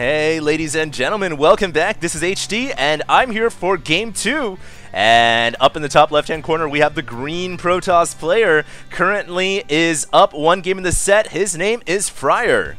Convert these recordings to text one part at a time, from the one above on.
Hey ladies and gentlemen, welcome back. This is HD and I'm here for game 2. And up in the top left hand corner we have the green Protoss player. Currently is up one game in the set. His name is Fraer.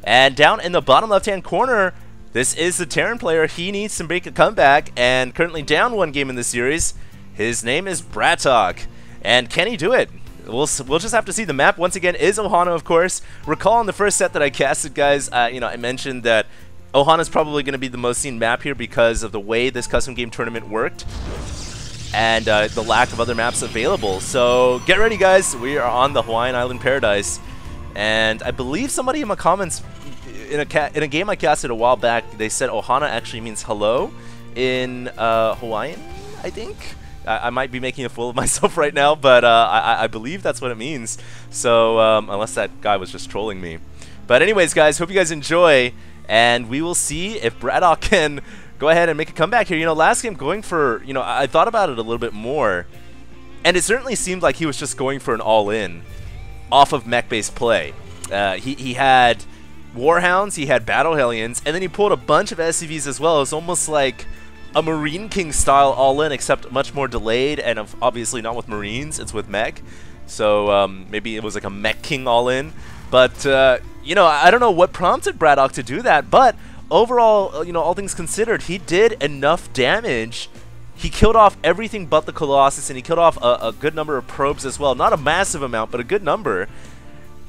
And down in the bottom left hand corner, this is the Terran player. He needs to make a comeback and currently down one game in the series. His name is Bratok. And can he do it? We'll just have to see. The map, once again, is Ohana, of course. Recall in the first set that I casted, guys, I mentioned that Ohana is probably going to be the most seen map here because of the way this custom game tournament worked and the lack of other maps available. So get ready, guys. We are on the Hawaiian Island Paradise. And I believe somebody in my comments, in a game I casted a while back, they said Ohana actually means hello in Hawaiian, I think. I might be making a fool of myself right now, but I believe that's what it means. So, unless that guy was just trolling me. But anyways, guys, hope you guys enjoy, and we will see if Bratok can go ahead and make a comeback here. You know, last game going for, I thought about it a little bit more, and it certainly seemed like he was just going for an all-in off of mech-based play. He had Warhounds, he had Battle Hellions, and then he pulled a bunch of SCVs as well. It was almost like a Marine King style all-in, except much more delayed, and obviously not with Marines, it's with mech. So maybe it was like a Mech King all-in. But, I don't know what prompted Bratok to do that, but overall, all things considered, he did enough damage. He killed off everything but the Colossus, and he killed off a good number of probes as well. Not a massive amount, but a good number.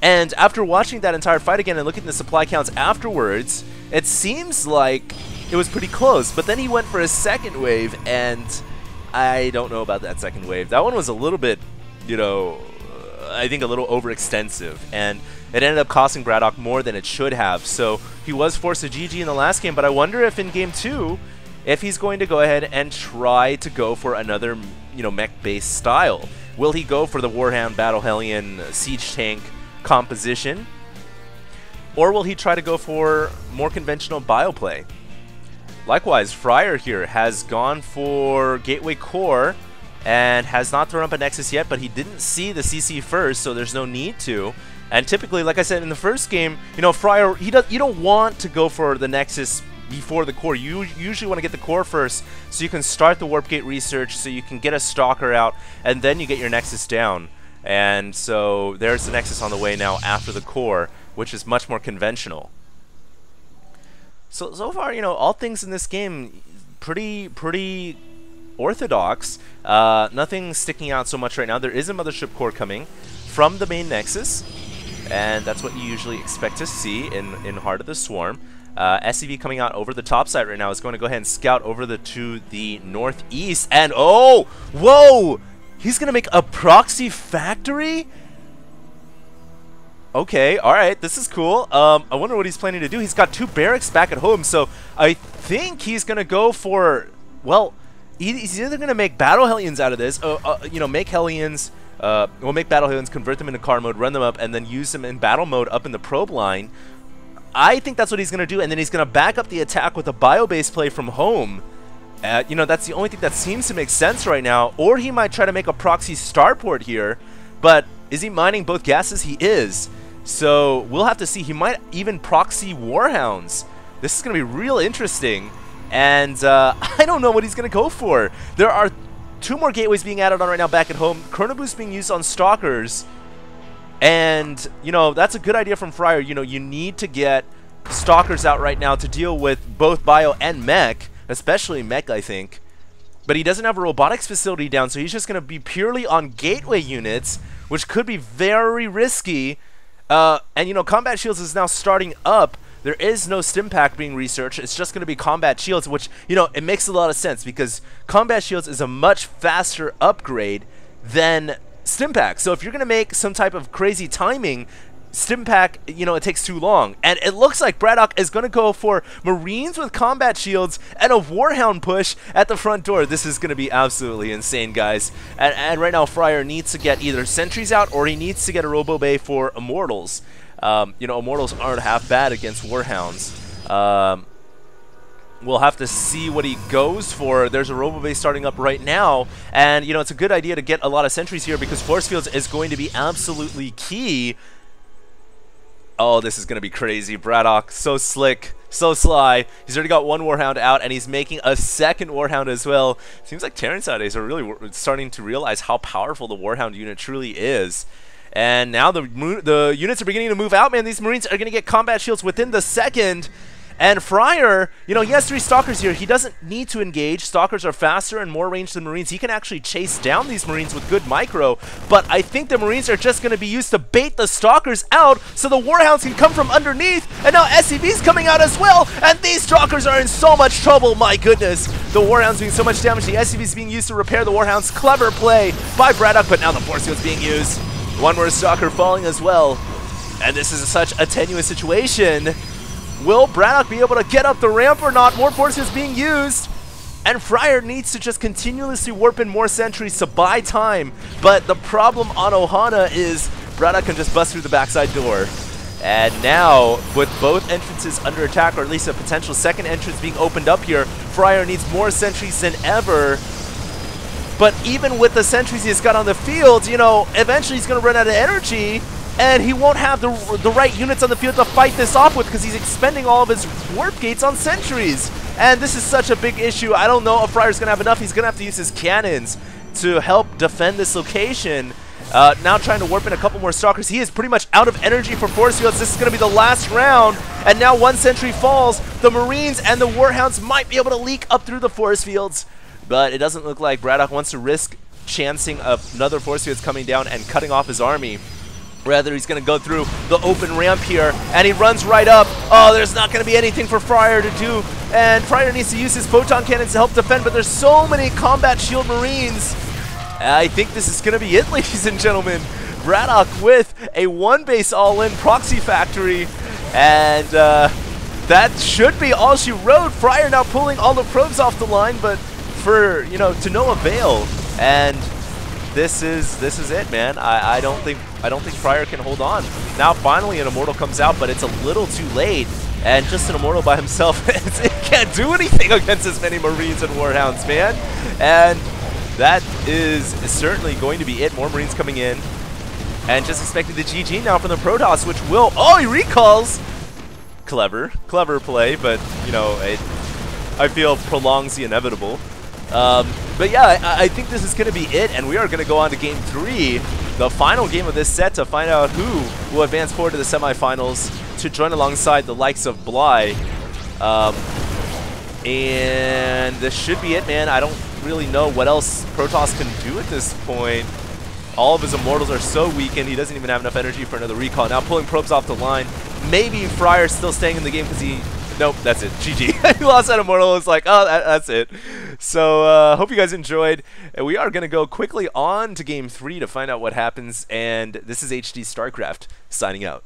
And after watching that entire fight again and looking at the supply counts afterwards, it seems like it was pretty close, but then he went for a second wave, and I don't know about that second wave. That one was a little bit, I think a little overextensive, and it ended up costing Bratok more than it should have. So he was forced to GG in the last game, but I wonder if in game 2, if he's going to go ahead and try to go for another, mech-based style. Will he go for the Warhound, Battle Hellion, Siege Tank composition, or will he try to go for more conventional bioplay? Likewise, Fraer here has gone for Gateway Core and has not thrown up a Nexus yet, but he didn't see the CC first, so there's no need to. And typically, like I said in the first game, Fraer, you don't want to go for the Nexus before the core. You usually want to get the core first so you can start the Warp Gate research, so you can get a Stalker out, and then you get your Nexus down. And so there's the Nexus on the way now after the core, which is much more conventional. So far, all things in this game pretty orthodox. Nothing sticking out so much right now. There is a Mothership core coming from the main Nexus, and that's what you usually expect to see in Heart of the Swarm. SCV coming out over the top side right now is going to go ahead and scout over to the northeast, and oh, whoa! He's going to make a proxy factory? Okay, alright, this is cool. I wonder what he's planning to do. He's got 2 barracks back at home, so I think he's going to go for, well, he's either going to make Battle Hellions out of this, make Hellions, make Battle Hellions, convert them into car mode, run them up, and then use them in battle mode up in the probe line. I think that's what he's going to do, and then he's going to back up the attack with a bio-based play from home. That's the only thing that seems to make sense right now, or he might try to make a proxy starport here, but is he mining both gases? He is. So we'll have to see. He might even proxy Warhounds. This is going to be real interesting. And I don't know what he's going to go for. There are 2 more gateways being added on right now back at home. Chrono Boost being used on Stalkers. And, that's a good idea from Fraer. You need to get Stalkers out right now to deal with both Bio and Mech. Especially Mech, I think. But he doesn't have a robotics facility down, so he's just going to be purely on gateway units, which could be very risky. And, Combat Shields is now starting up. There is no Stim Pack being researched. It's just going to be Combat Shields, which, it makes a lot of sense because Combat Shields is a much faster upgrade than Stim Pack. So if you're going to make some type of crazy timing, Stim Pack, it takes too long. And it looks like Bratok is going to go for Marines with Combat Shields and a Warhound push at the front door. This is going to be absolutely insane, guys. And right now, Fraer needs to get either Sentries out or he needs to get a Robo Bay for Immortals. Immortals aren't half bad against Warhounds. We'll have to see what he goes for. There's a Robo Bay starting up right now. And, it's a good idea to get a lot of Sentries here because Force Fields is going to be absolutely key. Oh, this is going to be crazy. Bratok, so slick, so sly. He's already got one Warhound out, and he's making a second Warhound as well. Seems like Terrans nowadays are really starting to realize how powerful the Warhound unit truly is. And now the units are beginning to move out, man. These Marines are going to get combat shields within the second. And Fraer, you know, he has 3 Stalkers here. He doesn't need to engage. Stalkers are faster and more ranged than Marines. He can actually chase down these Marines with good micro. But I think the Marines are just going to be used to bait the Stalkers out so the Warhounds can come from underneath. And now SCV's coming out as well. And these Stalkers are in so much trouble. My goodness. The Warhounds doing so much damage. The SCV's being used to repair the Warhounds. Clever play by Bratok, but now the Force Field's being used. One more Stalker falling as well. And this is such a tenuous situation. Will Bratok be able to get up the ramp or not? More forces being used. And Fraer needs to just continuously warp in more sentries to buy time. But the problem on Ohana is Bratok can just bust through the backside door. And now, with both entrances under attack, or at least a potential second entrance being opened up here, Fraer needs more sentries than ever. But even with the sentries he's got on the field, you know, eventually he's going to run out of energy. And he won't have the right units on the field to fight this off with because he's expending all of his warp gates on sentries. And this is such a big issue. I don't know if Fraer's going to have enough. He's going to have to use his cannons to help defend this location. Now trying to warp in a couple more Stalkers. He is pretty much out of energy for force fields. This is going to be the last round. And now one sentry falls. The Marines and the Warhounds might be able to leak up through the force fields. But it doesn't look like Bratok wants to risk chancing another force fields coming down and cutting off his army. Rather, he's going to go through the open ramp here, and he runs right up. Oh, there's not going to be anything for Fraer to do, and Fraer needs to use his photon cannons to help defend, but there's so many combat shield Marines. I think this is going to be it, ladies and gentlemen. Bratok with a 1-base all-in proxy factory, and that should be all she wrote. Fraer now pulling all the probes off the line, but for, you know, to no avail. And this is it, man. I don't think Fraer can hold on. Now finally an Immortal comes out, but it's a little too late. And just an Immortal by himself, it can't do anything against as many Marines and Warhounds, man. And that is certainly going to be it. More Marines coming in. And just expecting the GG now from the Protoss, which will... Oh, he recalls! Clever play, but, you know, I feel prolongs the inevitable. But yeah, I think this is going to be it, and we are going to go on to Game 3, the final game of this set, to find out who will advance forward to the semifinals to join alongside the likes of Bly. And this should be it, man. I don't really know what else Protoss can do at this point. All of his Immortals are so weakened, he doesn't even have enough energy for another recall. Now pulling probes off the line. Maybe Fraer's still staying in the game because he... Nope, that's it. GG. He lost that Immortal. It's like, oh, that's it. So, hope you guys enjoyed. And we are going to go quickly on to Game 3 to find out what happens. And this is HD StarCraft signing out.